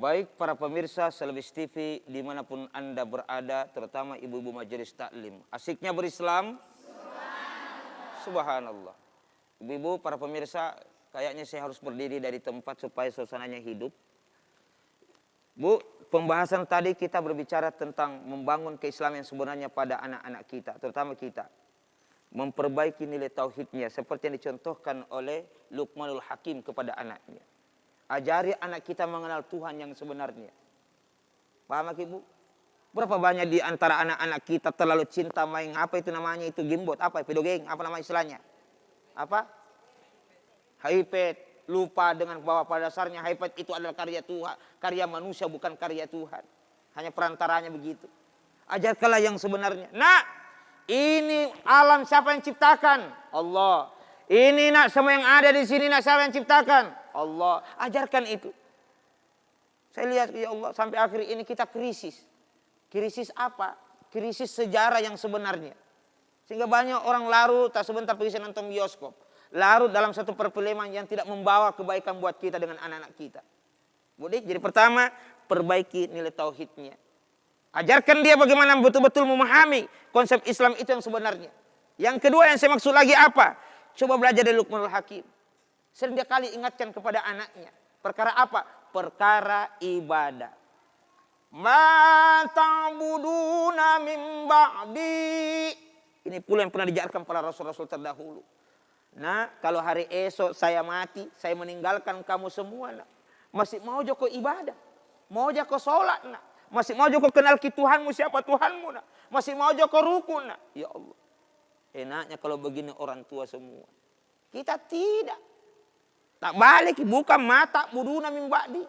Baik para pemirsa Selebis TV dimanapun Anda berada, terutama ibu-ibu majelis taklim. Asiknya berislam? Subhanallah. Ibu-ibu para pemirsa, kayaknya saya harus berdiri dari tempat supaya suasananya hidup. Bu, pembahasan tadi kita berbicara tentang membangun keislaman yang sebenarnya pada anak-anak kita, terutama kita. Memperbaiki nilai tauhidnya seperti yang dicontohkan oleh Luqmanul Hakim kepada anaknya. Ajari anak kita mengenal Tuhan yang sebenarnya. Paham ibu? Berapa banyak di antara anak-anak kita terlalu cinta main apa itu namanya itu gamebot, apa video game, apa nama istilahnya? Apa? iPad. Lupa dengan bahwa pada dasarnya iPad itu adalah karya Tuhan, karya manusia bukan karya Tuhan. Hanya perantaranya begitu. Ajarkanlah yang sebenarnya. Nak, ini alam siapa yang ciptakan? Allah. Ini nak semua yang ada di sini nak siapa yang ciptakan? Allah. Ajarkan itu. Saya lihat ya Allah sampai akhir ini kita krisis. Krisis apa? Krisis sejarah yang sebenarnya. Sehingga banyak orang larut tak sebentar pergi nonton bioskop. Larut dalam satu perfilman yang tidak membawa kebaikan buat kita dengan anak-anak kita. Jadi pertama, perbaiki nilai tauhidnya. Ajarkan dia bagaimana betul-betul memahami konsep Islam itu yang sebenarnya. Yang kedua yang saya maksud lagi apa? Coba belajar dari Luqmanul Hakim. Sering dia kali ingatkan kepada anaknya. Perkara apa? Perkara ibadah. Ma ta'buduna min ba'di. Ini pula yang pernah diajarkan para rasul-rasul terdahulu. Nah, kalau hari esok saya mati, saya meninggalkan kamu semua. Nah. Masih mau joko ibadah. Mau joko sholat. Nah. Masih mau joko kenal ki Tuhanmu, siapa Tuhanmu. Nah. Masih mau joko rukun. Nah. Ya Allah. Enaknya kalau begini orang tua semua. Kita tidak. Tak balik, bukan mata buduna min ba'di.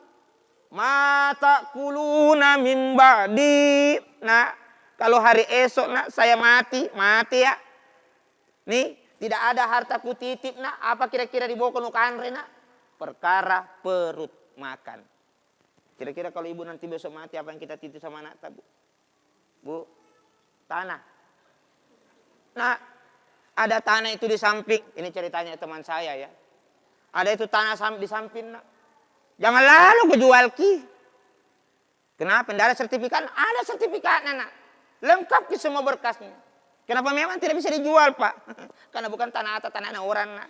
Mata kuluna min ba'di. Nah, kalau hari esok nak saya mati ya. Nih, tidak ada hartaku titip nak. Apa kira-kira dibawa ke nukanre nak? Perkara perut makan. Kira-kira kalau ibu nanti besok mati apa yang kita titip sama anak bu? Bu, tanah. Nah, ada tanah itu di samping. Ini ceritanya teman saya ya. Ada itu tanah di samping nak. Jangan lalu kejual ki. Kenapa? Tidak ada sertifikat? Ada sertifikatnya nak. Lengkap ki semua berkasnya. Kenapa memang tidak bisa dijual pak? Karena bukan tanah atas, tanah orang nak.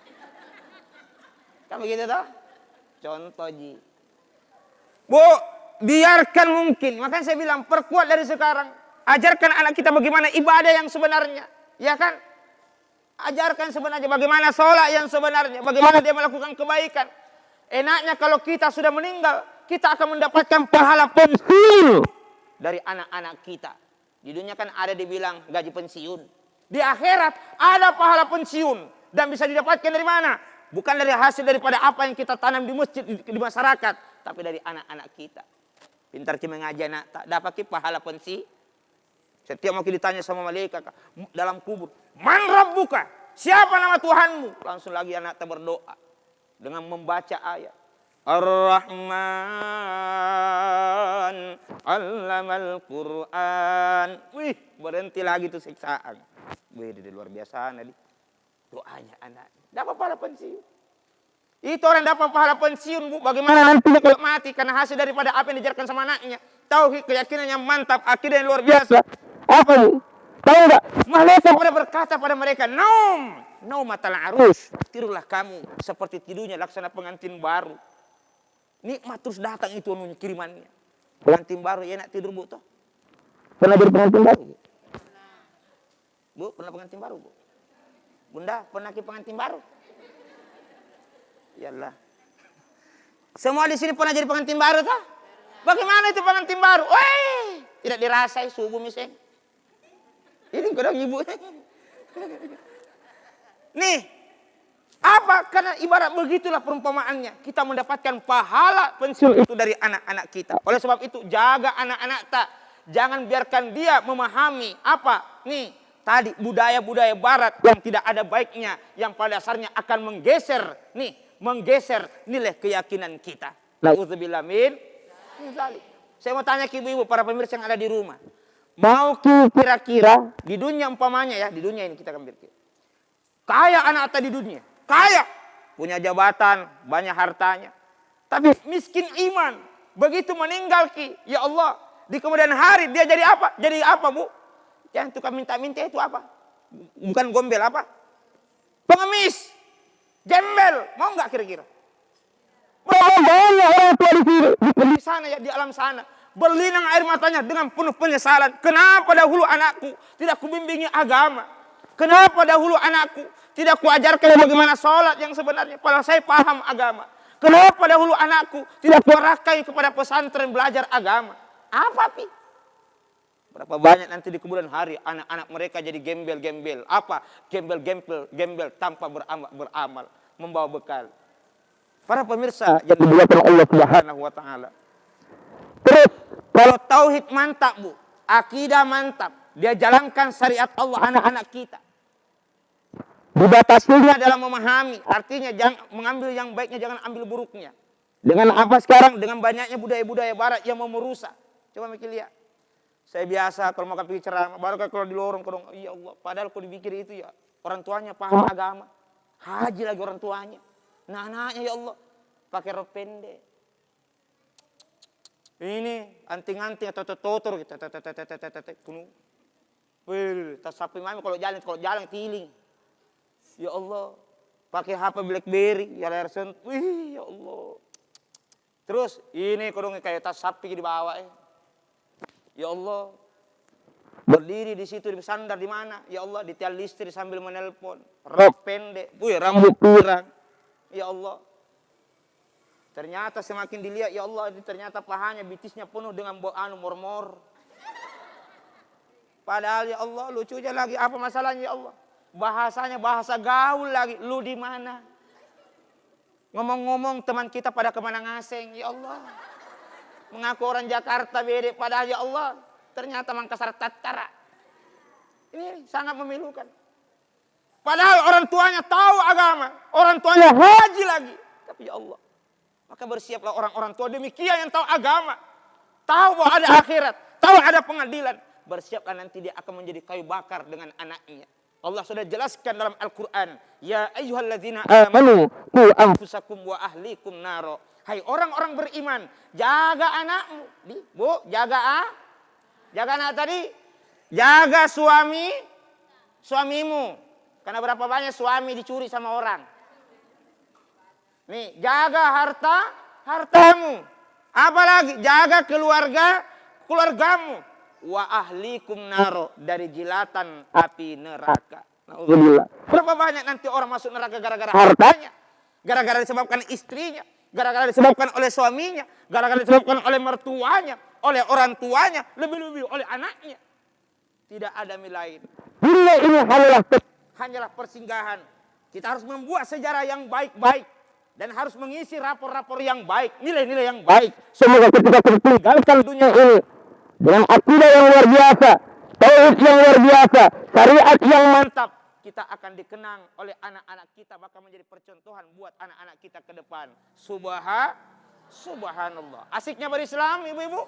Kan begitu toh? Contoh ji. Bu, biarkan mungkin. Makanya saya bilang perkuat dari sekarang. Ajarkan anak kita bagaimana ibadah yang sebenarnya. Ya kan? Ajarkan sebenarnya bagaimana sholat yang sebenarnya. Bagaimana dia melakukan kebaikan. Enaknya kalau kita sudah meninggal. Kita akan mendapatkan pahala pensiun. Dari anak-anak kita. Di dunia kan ada dibilang gaji pensiun. Di akhirat ada pahala pensiun. Dan bisa didapatkan dari mana? Bukan dari hasil daripada apa yang kita tanam di masjid, di masyarakat. Tapi dari anak-anak kita. Pintar kita mengajar nak. Tak dapat pahala pensiun. Setiap mau ditanya sama malaikat dalam kubur. Man rabbuka? Siapa nama Tuhanmu? Langsung lagi anak berdoa. Dengan membaca ayat. Ar-Rahman Allamal Quran. Wih, berhenti lagi tuh siksaan. Wih, di luar biasa nanti. Doanya anak. Dapat pahala pensiun. Itu orang dapat pahala pensiun, Bu. Bagaimana nanti kalau mati karena hasil daripada apa yang diajarkan sama anaknya. Tauhid, keyakinan yang mantap, akidah yang luar biasa. Apa Bu? Tahu enggak? Malaikat pada berkata pada mereka, "Naum, naumatal arus." Tidurlah kamu seperti tidurnya laksana pengantin baru. Nikmat terus datang itu kirimannya. Pengantin baru ya nak tidur Bu toh? Pernah jadi pengantin baru? Bu, pernah pengantin baru Bu? Bunda, pernah ke pengantin baru? Yalah. Semua di sini pernah jadi pengantin baru toh? Bagaimana itu pengantin baru? Weh, tidak dirasai subuh misalnya. Ini kadang ibu. Nih, apa? Karena ibarat begitulah perumpamaannya. Kita mendapatkan pahala pensiun itu dari anak-anak kita. Oleh sebab itu, jaga anak-anak tak. Jangan biarkan dia memahami apa? Nih, tadi budaya-budaya barat yang tidak ada baiknya. Yang pada dasarnya akan menggeser nilai keyakinan kita. Na'udzubillah min dzalik. Saya mau tanya ke ibu-ibu, para pemirsa yang ada di rumah. Mau kira-kira di dunia umpamanya ya, di dunia ini kita akan berpikir. Kaya anak anak di dunia, kaya, punya jabatan, banyak hartanya. Tapi miskin iman, Begitu meninggal Ki, ya Allah, di kemudian hari dia jadi apa? Jadi apa, Bu? Yang tukang minta-minta itu apa? Bukan gombel apa? Pengemis. Gembel. Mau nggak kira-kira? Banyak orang tua di sana ya, di alam sana. Berlinang air matanya dengan penuh penyesalan. Kenapa dahulu anakku tidak kubimbingi agama? Kenapa dahulu anakku tidak kuajarkan bagaimana sholat yang sebenarnya? Padahal saya paham agama. Kenapa dahulu anakku tidak kuarahkan kepada pesantren belajar agama? Apa Pi? Berapa banyak nanti di kemudian hari anak-anak mereka jadi gembel-gembel. Apa? Gembel tanpa beramal. Membawa bekal. Para pemirsa yang dimuliakan Allah Subhanahu wa taala. Terus kalau tauhid mantap, Bu, akidah mantap, dia jalankan syariat Allah anak-anak kita. Dibatasinya dalam memahami, artinya jangan mengambil yang baiknya, jangan ambil buruknya. Dengan apa sekarang? Dengan banyaknya budaya-budaya barat yang mau merusak. Coba mikir lihat. Saya biasa kalau mau pikir ceramah, baru kalau di lorong, ya Allah, padahal kalau dipikir itu ya orang tuanya paham agama. Haji lagi orang tuanya. Nah anaknya ya Allah pakai rok pendek. Ini anting-anting atau totor gitu. Kuno. Wih, tas sapi mami kalau jalan tiling. Ya Allah, pakai HP BlackBerry, ya layar sentuh. Wih, ya Allah. Terus ini kodongnya kayak tas sapi di bawah. Ya Allah. Berdiri di situ di sandar di mana? Ya Allah, di tiang listrik sambil menelpon. Rok pendek, wih, rambut pirang. Ya Allah. Ternyata semakin dilihat, ya Allah, ternyata pahanya bitisnya penuh dengan mor-mor. Padahal ya Allah, lucunya lagi apa masalahnya ya Allah? Bahasanya bahasa gaul lagi. Lu di mana? Ngomong-ngomong teman kita pada kemana ngaseng, ya Allah. Mengaku orang Jakarta beda, padahal ya Allah, ternyata Mangkasar Tatara. Ini sangat memilukan. Padahal orang tuanya tahu agama, orang tuanya haji lagi. Tapi ya Allah, maka bersiaplah orang-orang tua demikian yang tahu agama. Tahu bahwa ada akhirat, tahu ada pengadilan. Bersiaplah nanti dia akan menjadi kayu bakar dengan anaknya. Allah sudah jelaskan dalam Al-Quran. Ya ayyuhalladzina amanu qu anfusakum wa ahlikum naro. Hai orang-orang beriman, jaga anakmu. Bu, jaga anak tadi. Jaga suamimu. Karena berapa banyak suami dicuri sama orang. Nih, jaga hartamu. Apalagi jaga keluargamu. Wa ahlikum naro, dari jilatan api neraka. Nauzubillah. Berapa banyak nanti orang masuk neraka gara-gara hartanya, gara-gara disebabkan istrinya, gara-gara disebabkan oleh suaminya, gara-gara disebabkan oleh mertuanya, oleh orang tuanya, lebih-lebih oleh anaknya. Tidak ada lain. Dunia ini hanyalah persinggahan. Kita harus membuat sejarah yang baik-baik dan harus mengisi rapor-rapor yang baik, nilai-nilai yang baik. Semoga ketika kita tinggalkan dunia ini dengan akidah yang luar biasa, tauhid yang luar biasa, syariat yang mantap, kita akan dikenang oleh anak-anak kita, bahkan menjadi percontohan buat anak-anak kita ke depan. Subhanallah. Asiknya berislam, ibu-ibu.